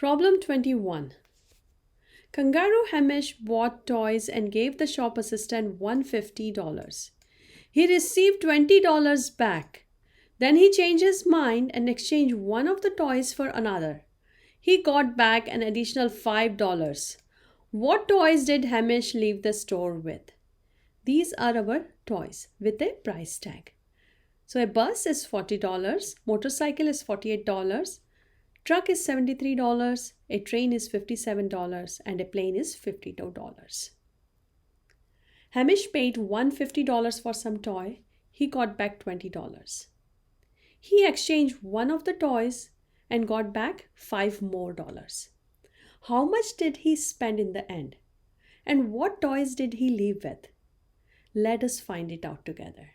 Problem 21. Kangaroo Hamish bought toys and gave the shop assistant $150. He received $20 back. Then he changed his mind and exchanged one of the toys for another. He got back an additional $5. What toys did Hamish leave the store with? These are our toys with a price tag. So a bus is $40, motorcycle is $48, truck is $73, a train is $57, and a plane is $52. Hamish paid $150 for some toy. He got back $20. He exchanged one of the toys and got back $5 more. How much did he spend in the end? And what toys did he leave with? Let us find it out together.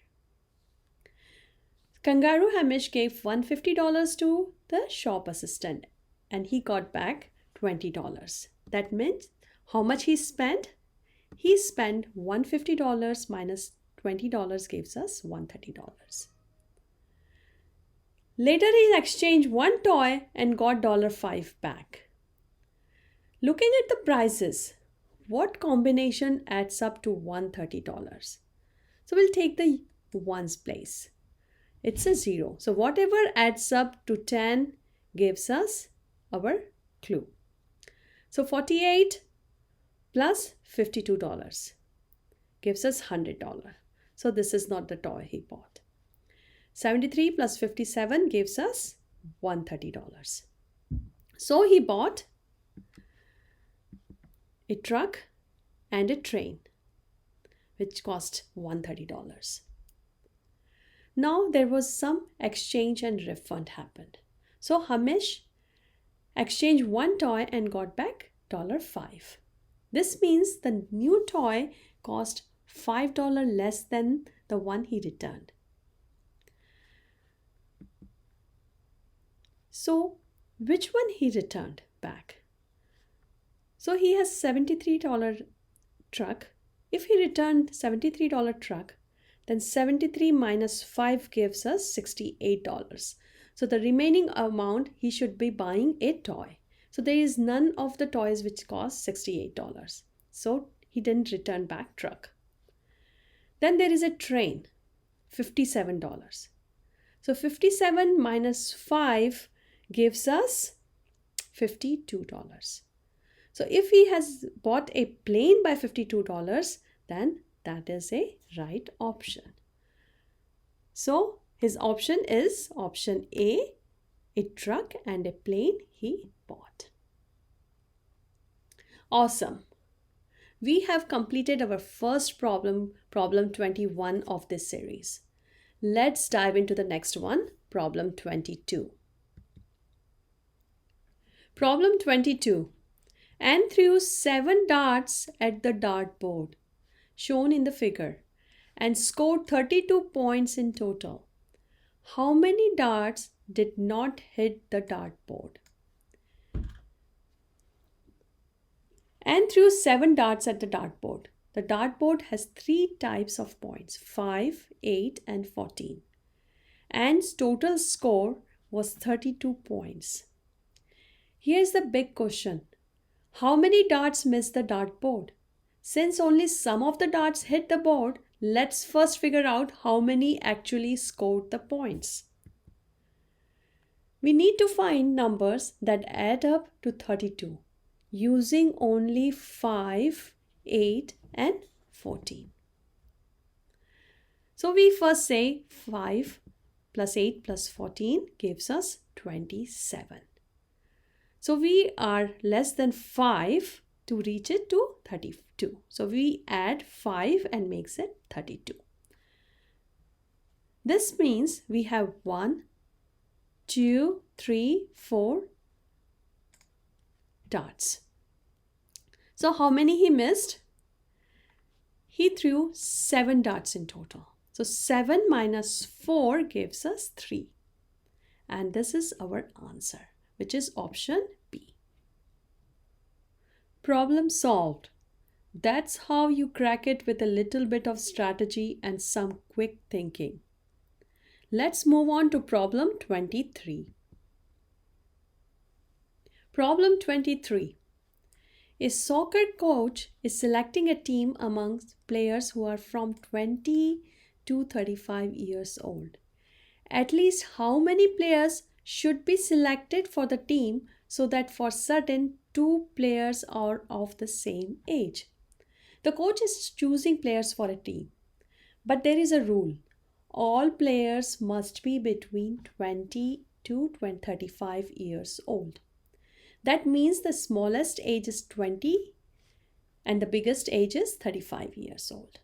Kangaroo Hamish gave $150 to the shop assistant and he got back $20. That means how much he spent? He spent $150 minus $20 gives us $130. Later he exchanged one toy and got $5 back. Looking at the prices, what combination adds up to $130? So we'll take the ones place. It's a 0. So whatever adds up to 10 gives us our clue. So 48 plus $52 gives us $100. So this is not the toy he bought. 73 plus 57 gives us $130. So he bought a truck and a train, which cost $130. Now there was some exchange and refund happened. So Hamish exchanged one toy and got back $5. This means the new toy cost $5 less than the one he returned. So which one he returned back? So he has $73 truck. If he returned $73 truck, then 73 minus 5 gives us $68. So the remaining amount he should be buying a toy. So there is none of the toys which cost $68. So he didn't return back truck. Then there is a train, $57. So 57 minus 5 gives us $52. So if he has bought a plane by $52, then that is a right option. So his option is option A, a truck and a plane he bought. Awesome. We have completed our first problem 21 of this series. Let's dive into the next one, problem 22. Problem 22. Anne threw 7 darts at the dartboard shown in the figure and scored 32 points in total. How many darts did not hit the dartboard? Anne threw 7 darts at the dartboard. The dartboard has 3 types of points, 5, 8 and 14. Anne's total score was 32 points. Here's the big question. How many darts missed the dartboard? Since only some of the darts hit the board, let's first figure out how many actually scored the points. We need to find numbers that add up to 32 using only 5, 8 and 14. So we first say 5 plus 8 plus 14 gives us 27. So we are less than 5 to reach it to 32. So we add 5 and makes it 32. This means we have 1, 2, 3, 4 darts. So how many he missed? He threw 7 darts in total. So 7 minus 4 gives us 3. And this is our answer, which is option B. Problem solved. That's how you crack it with a little bit of strategy and some quick thinking. Let's move on to problem 23. Problem 23. A soccer coach is selecting a team amongst players who are from 20 to 35 years old. At least how many players should be selected for the team so that for certain two players are of the same age? The coach is choosing players for a team, but there is a rule. All players must be between 20 to 35 years old. That means the smallest age is 20 and the biggest age is 35 years old.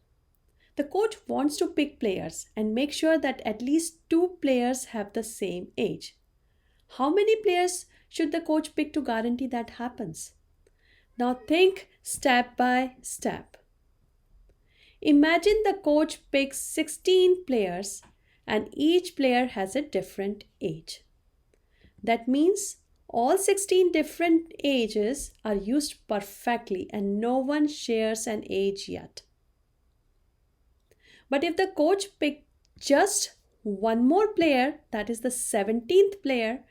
The coach wants to pick players and make sure that at least two players have the same age. How many players should the coach pick to guarantee that happens? Now think step by step. Imagine the coach picks 16 players and each player has a different age. That means all 16 different ages are used perfectly and no one shares an age yet. But if the coach picked just one more player, that is the 17th player,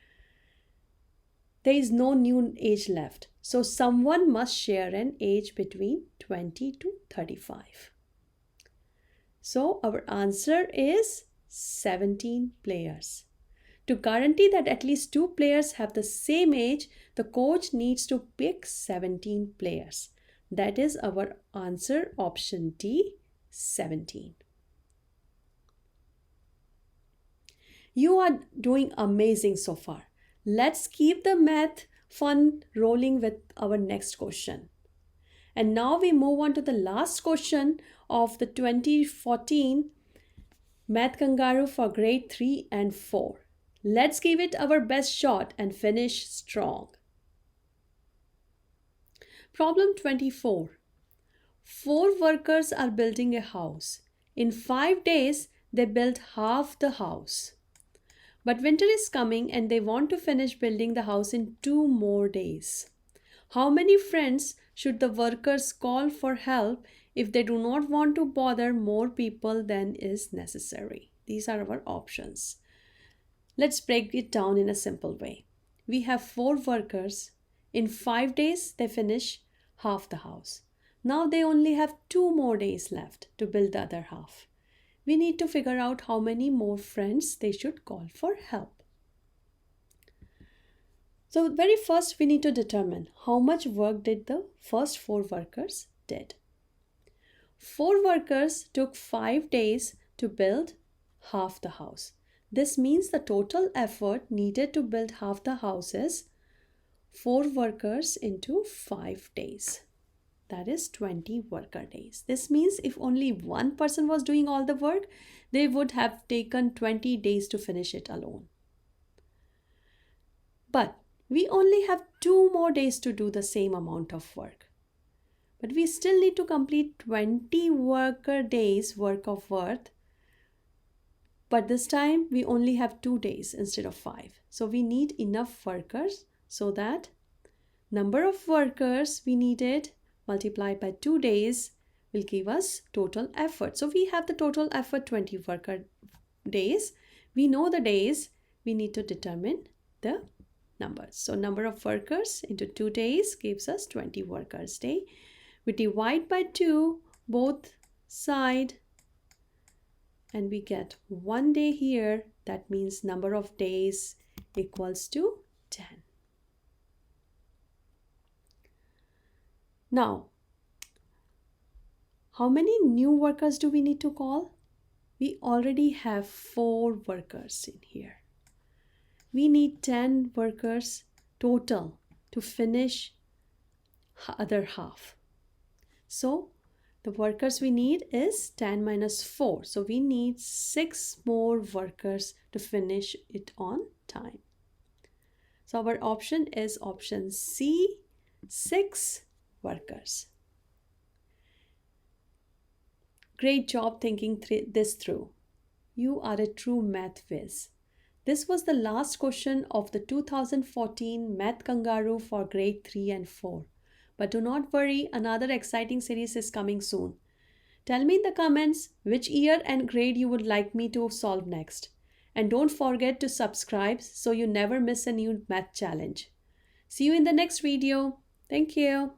there is no new age left. So someone must share an age between 20 to 35. So our answer is 17 players. To guarantee that at least two players have the same age, the coach needs to pick 17 players. That is our answer, option D, 17. You are doing amazing so far. Let's keep the math fun rolling with our next question. And now we move on to the last question of the 2014 Math Kangaroo for grade 3 and 4. Let's give it our best shot and finish strong. Problem 24. 4 workers are building a house. In 5 days, they built half the house. But winter is coming and they want to finish building the house in 2 more days. How many friends should the workers call for help if they do not want to bother more people than is necessary? These are our options. Let's break it down in a simple way. We have 4 workers. In 5 days, they finish half the house. Now they only have 2 more days left to build the other half. We need to figure out how many more friends they should call for help. So very first, we need to determine how much work did the first 4 workers did. 4 workers took 5 days to build half the house. This means the total effort needed to build half the house is 4 workers into 5 days. That is 20 worker days. This means if only one person was doing all the work, they would have taken 20 days to finish it alone. But we only have 2 more days to do the same amount of work. But we still need to complete 20 worker days work of work. But this time we only have 2 days instead of 5. So we need enough workers so that number of workers we needed multiplied by 2 days will give us total effort. So we have the total effort 20 worker days. We know the days, we need to determine the numbers. So number of workers into 2 days gives us 20 workers day. We divide by 2 both side and we get 1 day here. That means number of days equals to 10. Now, how many new workers do we need to call? We already have 4 workers in here. We need 10 workers total to finish other half. So the workers we need is 10 minus 4. So we need 6 more workers to finish it on time. So our option is option C, 6 workers. Great job thinking this through. You are a true math whiz. This was the last question of the 2014 Math Kangaroo for grade 3 and 4. But do not worry, another exciting series is coming soon. Tell me in the comments which year and grade you would like me to solve next. And don't forget to subscribe so you never miss a new math challenge. See you in the next video. Thank you.